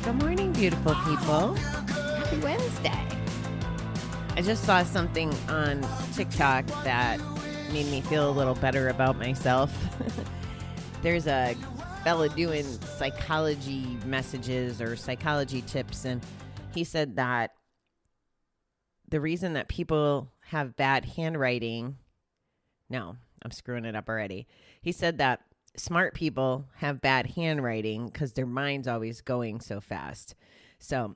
Good morning, beautiful people. Happy Wednesday. I just saw something on TikTok that made me feel a little better about myself. There's a fella doing psychology messages or psychology tips, and he said that the reason that people have bad handwriting, no, I'm screwing it up already. He said that smart people have bad handwriting because their mind's always going so fast. So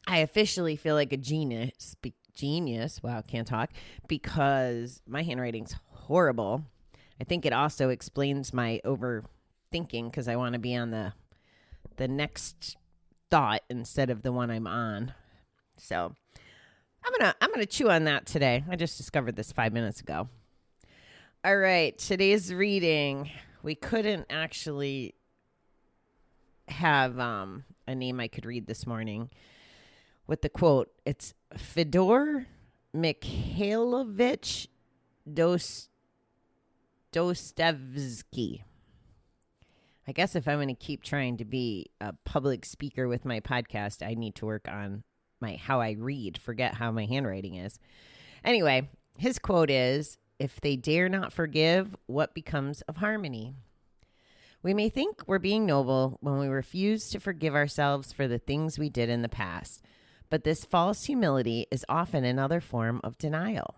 I officially feel like a genius. Wow, can't talk, because my handwriting's horrible. I think it also explains my overthinking because I want to be on the next thought instead of the one I'm on. So I'm gonna chew on that today. I just discovered this 5 minutes ago. All right, today's reading. We couldn't actually have a name I could read this morning with the quote. It's Fedor Mikhailovich Dostoevsky. I guess if I'm going to keep trying to be a public speaker with my podcast, I need to work on how I read. Forget how my handwriting is. Anyway, his quote is, "If they dare not forgive, what becomes of harmony?" We may think we're being noble when we refuse to forgive ourselves for the things we did in the past, but this false humility is often another form of denial.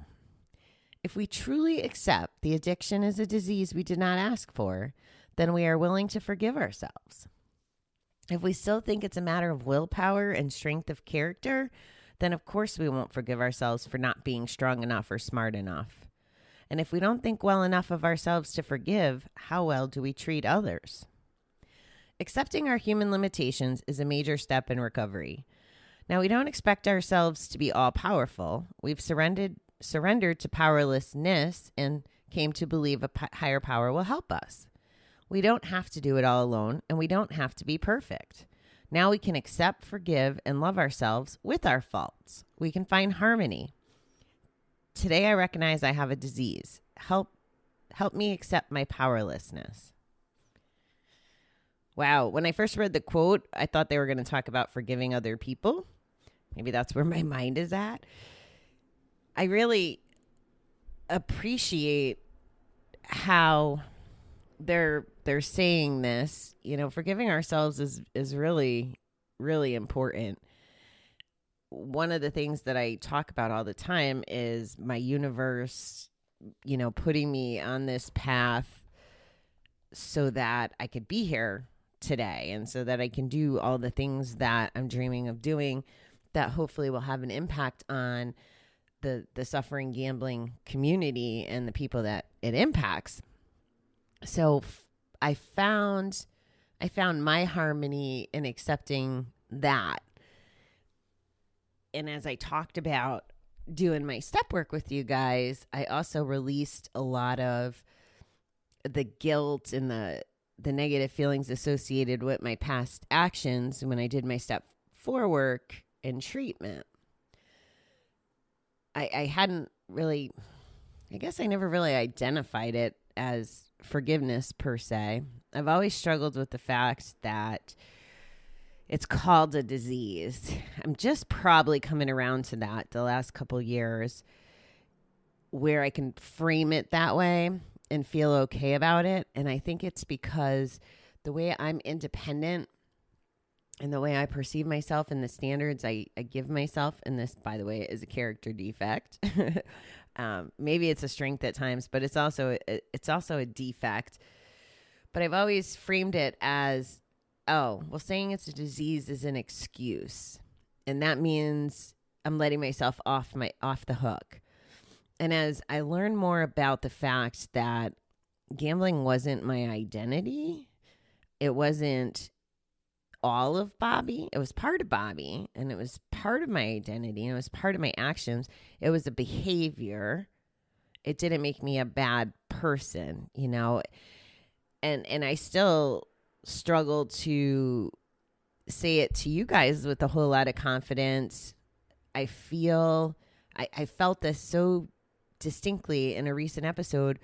If we truly accept the addiction is a disease we did not ask for, then we are willing to forgive ourselves. If we still think it's a matter of willpower and strength of character, then of course we won't forgive ourselves for not being strong enough or smart enough. And if we don't think well enough of ourselves to forgive, how well do we treat others? Accepting our human limitations is a major step in recovery. Now, we don't expect ourselves to be all-powerful. We've surrendered to powerlessness and came to believe a higher power will help us. We don't have to do it all alone, and we don't have to be perfect. Now we can accept, forgive, and love ourselves with our faults. We can find harmony. Today I recognize I have a disease. Help me accept my powerlessness. Wow. When I first read the quote, I thought they were going to talk about forgiving other people. Maybe that's where my mind is at. I really appreciate how they're saying this. You know, forgiving ourselves is really, really important. One of the things that I talk about all the time is my universe, you know, putting me on this path so that I could be here today and so that I can do all the things that I'm dreaming of doing that hopefully will have an impact on the suffering gambling community and the people that it impacts. So I found my harmony in accepting that. And as I talked about doing my step work with you guys, I also released a lot of the guilt and the negative feelings associated with my past actions when I did my step 4 work and treatment. I hadn't really, I guess I never really identified it as forgiveness per se. I've always struggled with the fact that it's called a disease. I'm just probably coming around to that the last couple years where I can frame it that way and feel okay about it. And I think it's because the way I'm independent and the way I perceive myself and the standards I give myself, and this, by the way, is a character defect. Maybe it's a strength at times, but it's also a defect. But I've always framed it as, oh, well, saying it's a disease is an excuse. And that means I'm letting myself off the hook. And as I learned more about the fact that gambling wasn't my identity, it wasn't all of Bobbie. It was part of Bobbie, and it was part of my identity, and it was part of my actions. It was a behavior. It didn't make me a bad person, you know. And I still struggle to say it to you guys with a whole lot of confidence. I felt this so distinctly in a recent episode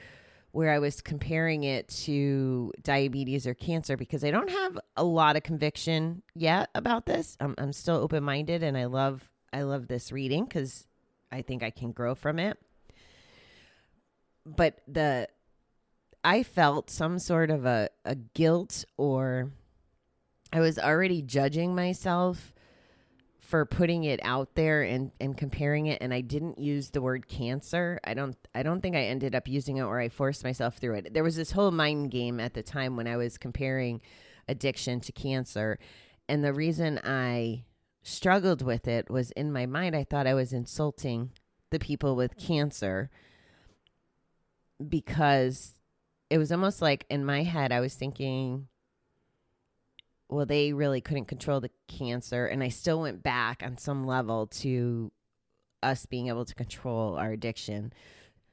where I was comparing it to diabetes or cancer, because I don't have a lot of conviction yet about this. I'm still open-minded, and I love this reading because I think I can grow from it. But I felt some sort of a guilt, or I was already judging myself for putting it out there and comparing it, and I didn't use the word cancer. I don't think I ended up using it, or I forced myself through it. There was this whole mind game at the time when I was comparing addiction to cancer, and the reason I struggled with it was, in my mind, I thought I was insulting the people with cancer, because it was almost like in my head I was thinking, well, they really couldn't control the cancer. And I still went back on some level to us being able to control our addiction.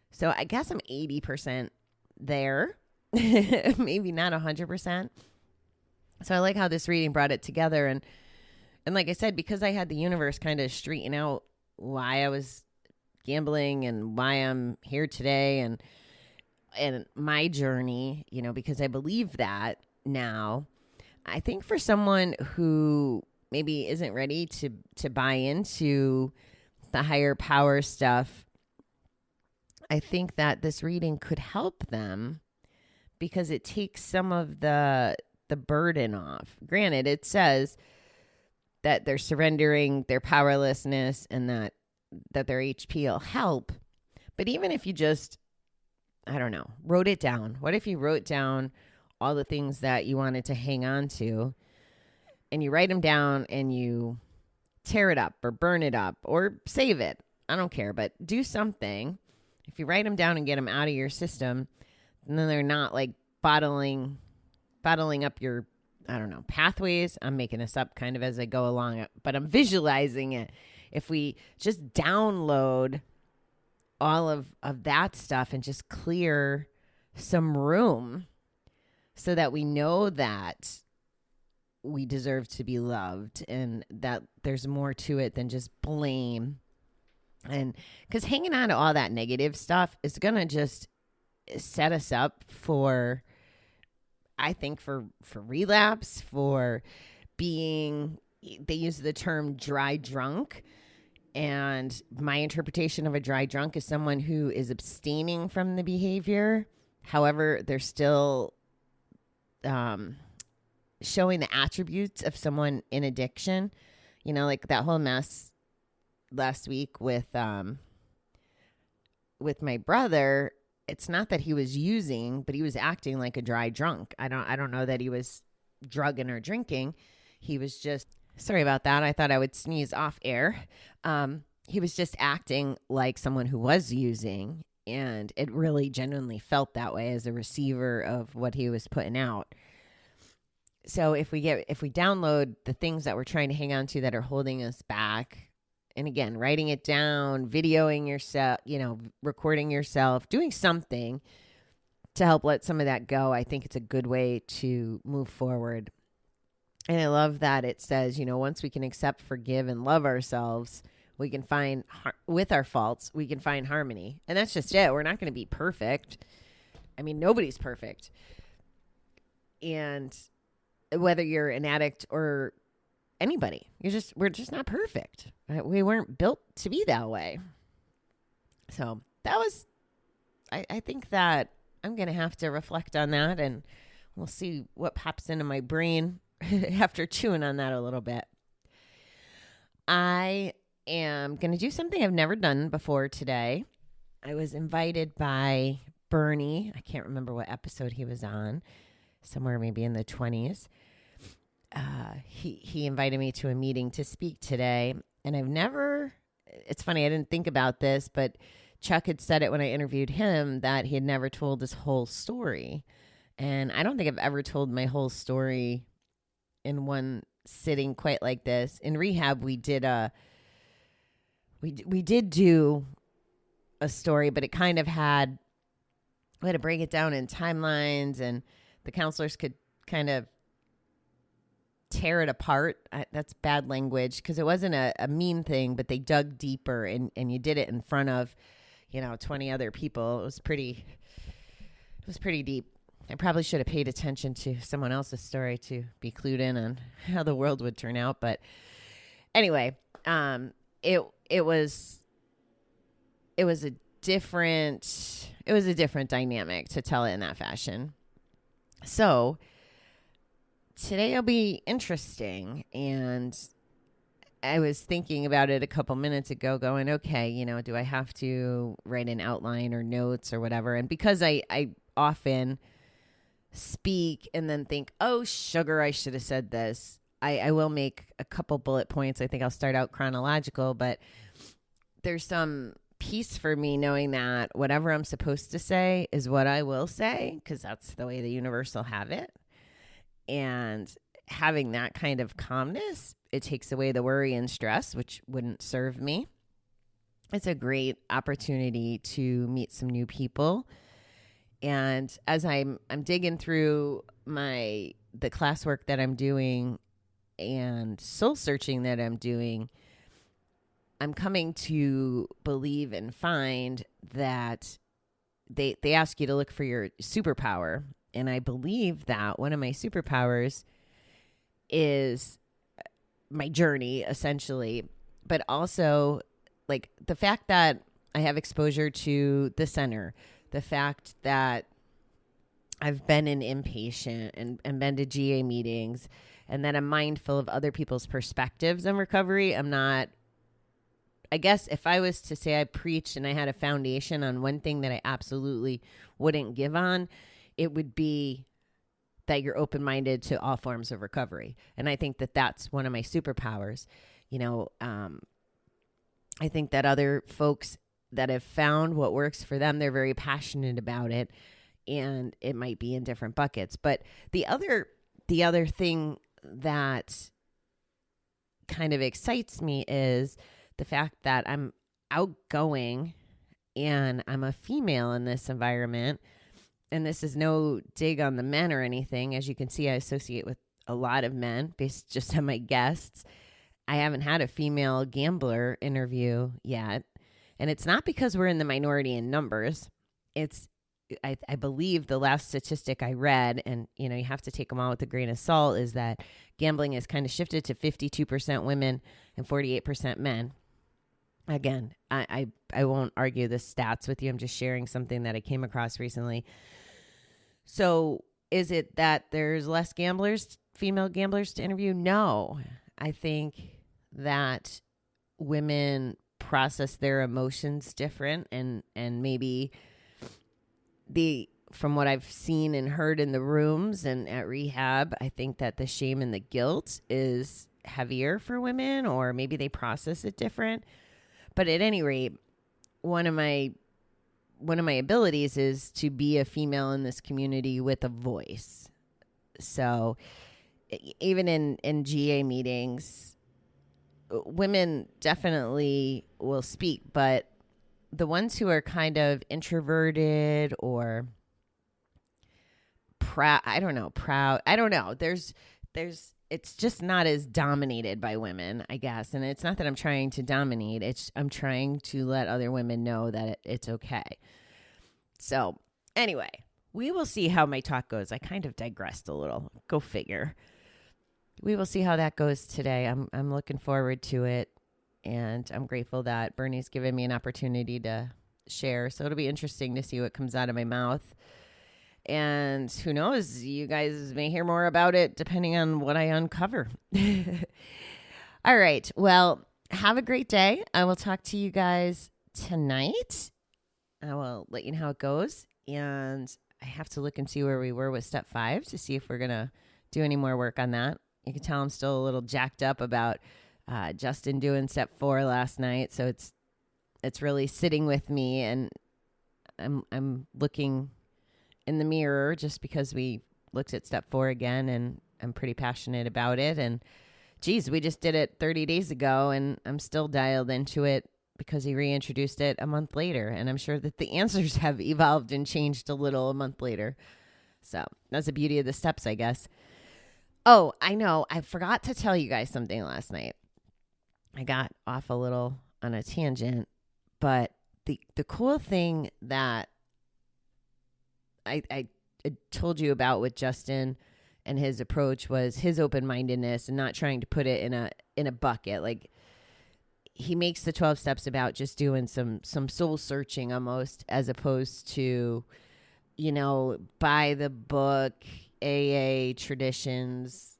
So I guess I'm 80% there, maybe not 100%. So I like how this reading brought it together. And like I said, because I had the universe kind of straighten out why I was gambling and why I'm here today and my journey, because I believe that now. I think for someone who maybe isn't ready to buy into the higher power stuff, I think that this reading could help them, because it takes some of the burden off. Granted, it says that they're surrendering their powerlessness and that their HP will help. But even if you just, I don't know, wrote it down. What if you wrote down all the things that you wanted to hang on to, and you write them down and you tear it up or burn it up or save it? I don't care, but do something. If you write them down and get them out of your system, and then they're not like bottling up your, I don't know, pathways. I'm making this up kind of as I go along, but I'm visualizing it. If we just download all of that stuff and just clear some room, so that we know that we deserve to be loved and that there's more to it than just blame. And because hanging on to all that negative stuff is going to just set us up for, I think, for relapse, for being, they use the term dry drunk. And my interpretation of a dry drunk is someone who is abstaining from the behavior. However, they're still showing the attributes of someone in addiction, like that whole mess last week with my brother. It's not that he was using, but he was acting like a dry drunk. I don't know that he was drugging or drinking. He was just, sorry about that. I thought I would sneeze off air. He was just acting like someone who was using, and it really genuinely felt that way as a receiver of what he was putting out. So if we download the things that we're trying to hang on to that are holding us back, and again, writing it down, videoing yourself, recording yourself, doing something to help let some of that go, I think it's a good way to move forward. And I love that it says, once we can accept, forgive, and love ourselves, we can find, with our faults, we can find harmony. And that's just it. We're not going to be perfect. I mean, nobody's perfect. And whether you're an addict or anybody, we're just not perfect. We weren't built to be that way. So that was, I think that I'm going to have to reflect on that, and we'll see what pops into my brain after chewing on that a little bit. I am going to do something I've never done before today. I was invited by Bernie. I can't remember what episode he was on, somewhere maybe in the 20s. He invited me to a meeting to speak today, and it's funny, I didn't think about this, but Chuck had said it when I interviewed him that he had never told his whole story. And I don't think I've ever told my whole story in one sitting quite like this. In rehab, we did do a story, but it kind of we had to break it down in timelines, and the counselors could kind of tear it apart. That's bad language, because it wasn't a mean thing, but they dug deeper, and you did it in front of 20 other people. It was pretty It was pretty deep. I probably should have paid attention to someone else's story to be clued in on how the world would turn out. But anyway, it was a different dynamic, to tell it in that fashion. So today will be interesting, and I was thinking about it a couple minutes ago going, okay, do I have to write an outline or notes or whatever? And because I often speak and then think, oh, sugar, I should have said this, I will make a couple bullet points. I think I'll start out chronological, but there's some peace for me knowing that whatever I'm supposed to say is what I will say, because that's the way the universe will have it. And having that kind of calmness, it takes away the worry and stress, which wouldn't serve me. It's a great opportunity to meet some new people. And as I'm digging through the classwork that I'm doing and soul searching that I'm doing, I'm coming to believe and find that they ask you to look for your superpower. And I believe that one of my superpowers is my journey, essentially, but also like the fact that I have exposure to the center, the fact that I've been an inpatient and been to GA meetings, and that I'm mindful of other people's perspectives on recovery. I guess if I was to say I preached and I had a foundation on one thing that I absolutely wouldn't give on, it would be that you're open-minded to all forms of recovery. And I think that that's one of my superpowers. I think that other folks that have found what works for them, they're very passionate about it, and it might be in different buckets. But the other thing that kind of excites me is the fact that I'm outgoing and I'm a female in this environment. And this is no dig on the men or anything. As you can see, I associate with a lot of men based just on my guests. I haven't had a female gambler interview yet. And it's not because we're in the minority in numbers. I believe the last statistic I read, and you have to take them all with a grain of salt, is that gambling has kind of shifted to 52% women and 48% men. Again, I won't argue the stats with you. I'm just sharing something that I came across recently. So is it that there's less female gamblers to interview? No. I think that women process their emotions different, and maybe from what I've seen and heard in the rooms and at rehab, I think that the shame and the guilt is heavier for women, or maybe they process it different. But at any rate, one of my abilities is to be a female in this community with a voice. So even in GA meetings, women definitely will speak, but the ones who are kind of introverted or proud, it's just not as dominated by women, I guess. And it's not that I'm trying to dominate. I'm trying to let other women know that it's okay. So anyway, we will see how my talk goes. I kind of digressed a little. Go figure. We will see how that goes today. I'm looking forward to it. And I'm grateful that Bernie's given me an opportunity to share. So it'll be interesting to see what comes out of my mouth. And who knows, you guys may hear more about it depending on what I uncover. All right. Well, have a great day. I will talk to you guys tonight. I will let you know how it goes. And I have to look and see where we were with step 5 to see if we're going to do any more work on that. You can tell I'm still a little jacked up about Justin doing step 4 last night. So it's really sitting with me, and I'm looking in the mirror just because we looked at step 4 again, and I'm pretty passionate about it. And geez, we just did it 30 days ago, and I'm still dialed into it because he reintroduced it a month later. And I'm sure that the answers have evolved and changed a little a month later. So that's the beauty of the steps, I guess. Oh, I know. I forgot to tell you guys something last night. I got off a little on a tangent, but the cool thing that I told you about with Justin and his approach was his open-mindedness and not trying to put it in a bucket. Like, he makes the 12 steps about just doing some soul searching almost, as opposed to, by the book, AA traditions,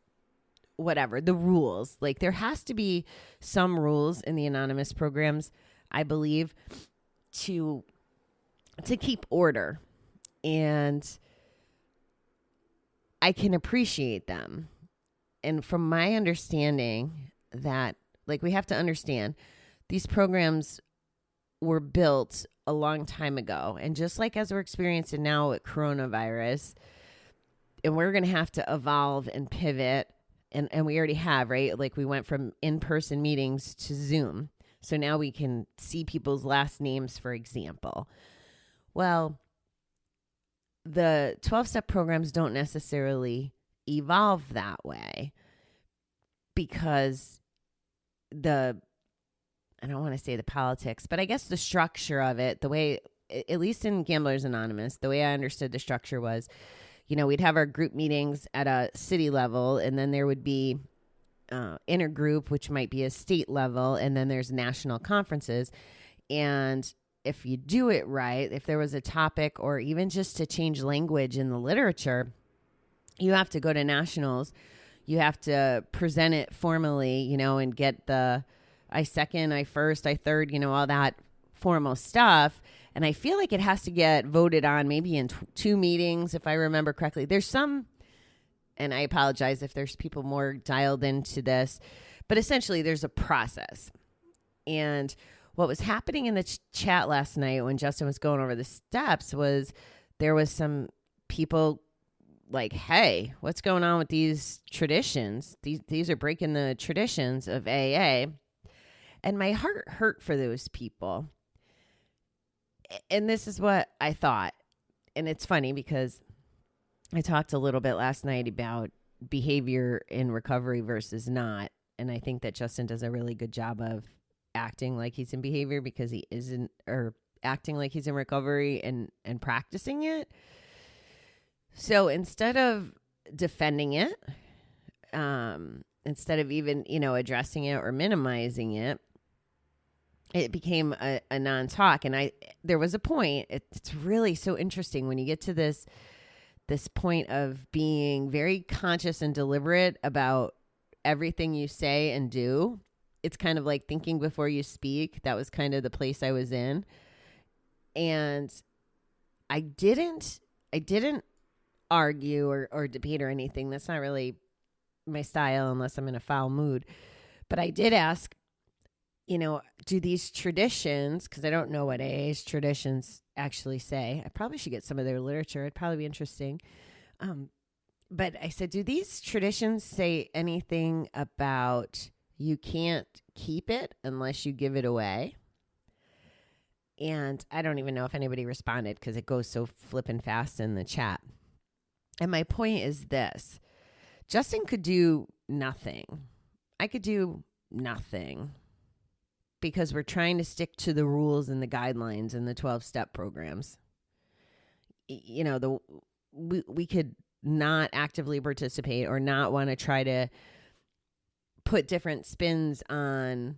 whatever, the rules. Like, there has to be some rules in the anonymous programs, I believe, to keep order. And I can appreciate them. And from my understanding that, like, we have to understand these programs were built a long time ago. And just like as we're experiencing now with coronavirus, and we're going to have to evolve and pivot. And we already have, right? Like, we went from in-person meetings to Zoom. So now we can see people's last names, for example. Well, the 12-step programs don't necessarily evolve that way, because I don't want to say the politics, but I guess the structure of it, the way, at least in Gamblers Anonymous, the way I understood the structure was, we'd have our group meetings at a city level, and then there would be intergroup, which might be a state level, and then there's national conferences. And if you do it right, if there was a topic or even just to change language in the literature, you have to go to nationals. You have to present it formally, and get the I second, I first, I third, all that formal stuff. And I feel like it has to get voted on maybe in 2 meetings, if I remember correctly. There's some, and I apologize if there's people more dialed into this, but essentially there's a process. And what was happening in the chat last night when Justin was going over the steps was there was some people like, hey, what's going on with these traditions? These are breaking the traditions of AA. And my heart hurt for those people. And this is what I thought. And it's funny because I talked a little bit last night about behavior in recovery versus not. And I think that Justin does a really good job of acting like he's in behavior because he isn't, or acting like he's in recovery and practicing it. So instead of defending it, instead of even, addressing it or minimizing it, it became a non-talk. And there was a point, it's really so interesting when you get to this point of being very conscious and deliberate about everything you say and do. It's kind of like thinking before you speak. That was kind of the place I was in. And I didn't argue or debate or anything. That's not really my style unless I'm in a foul mood. But I did ask, do these traditions, because I don't know what AA's traditions actually say. I probably should get some of their literature. It'd probably be interesting. But I said, do these traditions say anything about you can't keep it unless you give it away? And I don't even know if anybody responded because it goes so flippin' fast in the chat. And my point is this. Justin could do nothing. I could do nothing because we're trying to stick to the rules and the guidelines in the 12-step programs. We could not actively participate or not want to try to put different spins on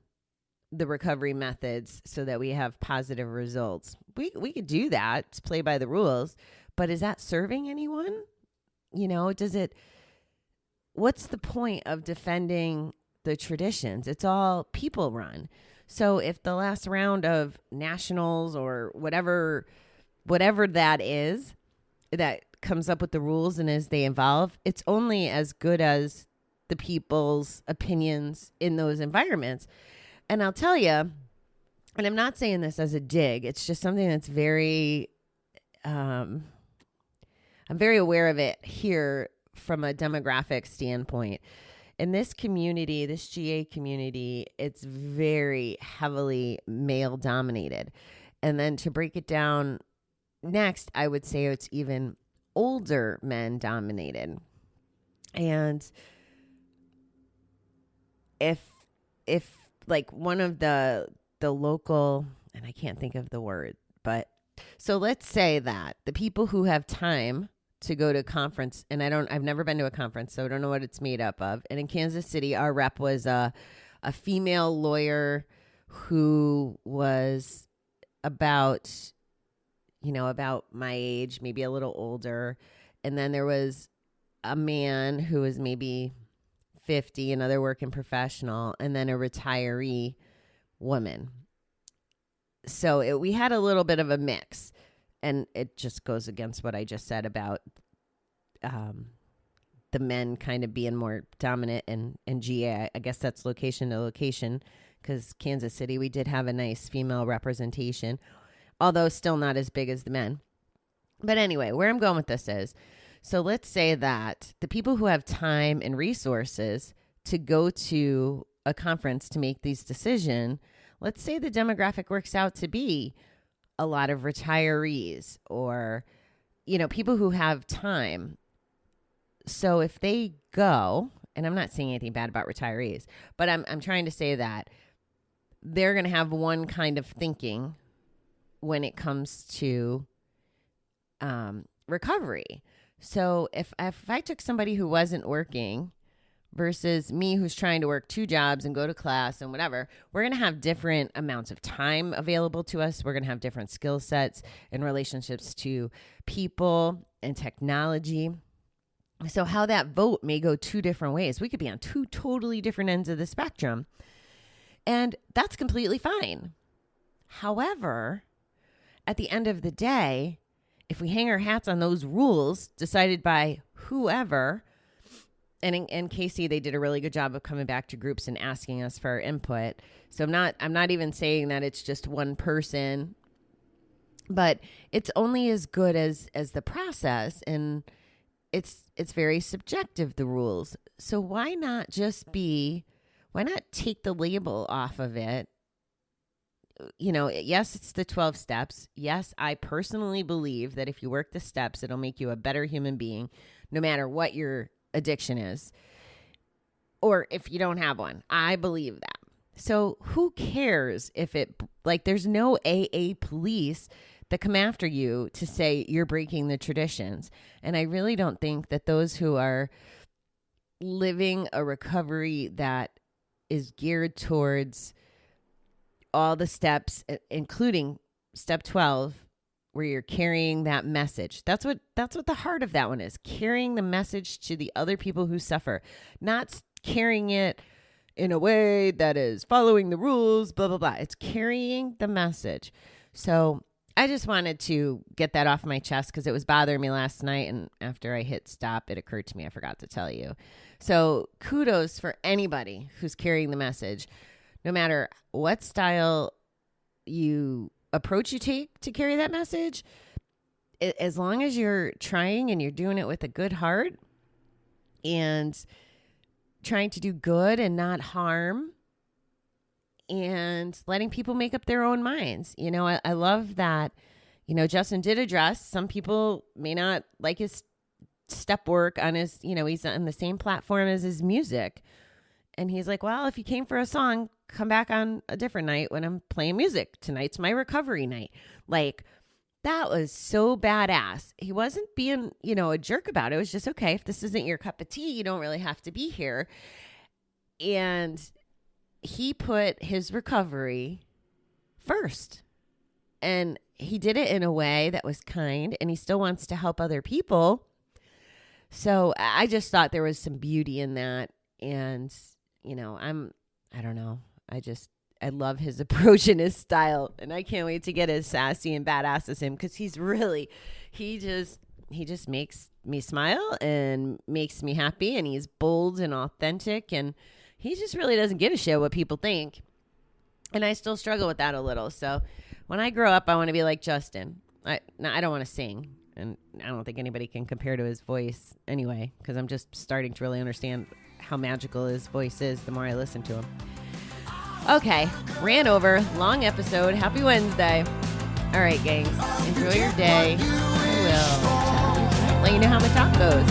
the recovery methods so that we have positive results. We could do that, to play by the rules, but is that serving anyone? What's the point of defending the traditions? It's all people run. So if the last round of nationals or whatever that is, that comes up with the rules and as they evolve, it's only as good as the people's opinions in those environments. And I'll tell you, and I'm not saying this as a dig, it's just something that's very, I'm very aware of it here from a demographic standpoint. In this community, this GA community, it's very heavily male dominated. And then to break it down next, I would say it's even older men dominated. And if like one of the local, and I can't think of the word, but So let's say that the people who have time to go to a conference, and I've never been to a conference, so I don't know what it's made up of. And in Kansas City, our rep was a female lawyer who was about my age, maybe a little older. And then there was a man who was maybe 50, another working professional, and then a retiree woman. So we had a little bit of a mix, and it just goes against what I just said about the men kind of being more dominant and GA. I guess that's location to location, because Kansas City, we did have a nice female representation, although still not as big as the men. But anyway, where I'm going with this is, so let's say that the people who have time and resources to go to a conference to make these decisions, let's say the demographic works out to be a lot of retirees or, people who have time. So if they go, and I'm not saying anything bad about retirees, but I'm trying to say that they're going to have one kind of thinking when it comes to recovery. So if I took somebody who wasn't working versus me who's trying to work 2 jobs and go to class and whatever, we're going to have different amounts of time available to us. We're going to have different skill sets and relationships to people and technology. So how that vote may go 2 different ways. We could be on 2 totally different ends of the spectrum, and that's completely fine. However, at the end of the day, if we hang our hats on those rules decided by whoever, and in KC, they did a really good job of coming back to groups and asking us for our input. So I'm not even saying that it's just one person, but it's only as good as the process, and it's very subjective, the rules. So why not take the label off of it? Yes, it's the 12 steps. Yes, I personally believe that if you work the steps, it'll make you a better human being, no matter what your addiction is, or if you don't have one. I believe that. So who cares if there's no AA police that come after you to say you're breaking the traditions. And I really don't think that those who are living a recovery that is geared towards all the steps, including step 12, where you're carrying that message. That's what the heart of that one is, carrying the message to the other people who suffer, not carrying it in a way that is following the rules, blah, blah, blah. It's carrying the message. So I just wanted to get that off my chest because it was bothering me last night. And after I hit stop, it occurred to me I forgot to tell you. So kudos for anybody who's carrying the message, no matter what style approach you take to carry that message. As long as you're trying and you're doing it with a good heart and trying to do good and not harm and letting people make up their own minds. I love that, Justin did address some people may not like his step work on his, he's on the same platform as his music. And he's like, well, if you came for a song, come back on a different night when I'm playing music. Tonight's my recovery night. Like, that was so badass. He wasn't being, a jerk about it. It was just, okay, if this isn't your cup of tea, you don't really have to be here. And he put his recovery first. And he did it in a way that was kind, and he still wants to help other people. So I just thought there was some beauty in that. And, I don't know. I love his approach and his style, and I can't wait to get as sassy and badass as him, because he just makes me smile and makes me happy, and he's bold and authentic, and he just really doesn't give a shit what people think. And I still struggle with that a little. So when I grow up, I want to be like Justin. I don't want to sing, and I don't think anybody can compare to his voice anyway, because I'm just starting to really understand how magical his voice is the more I listen to him. Okay, ran over, long episode. Happy Wednesday. All right, gangs, enjoy your day. I will let you know how my talk goes.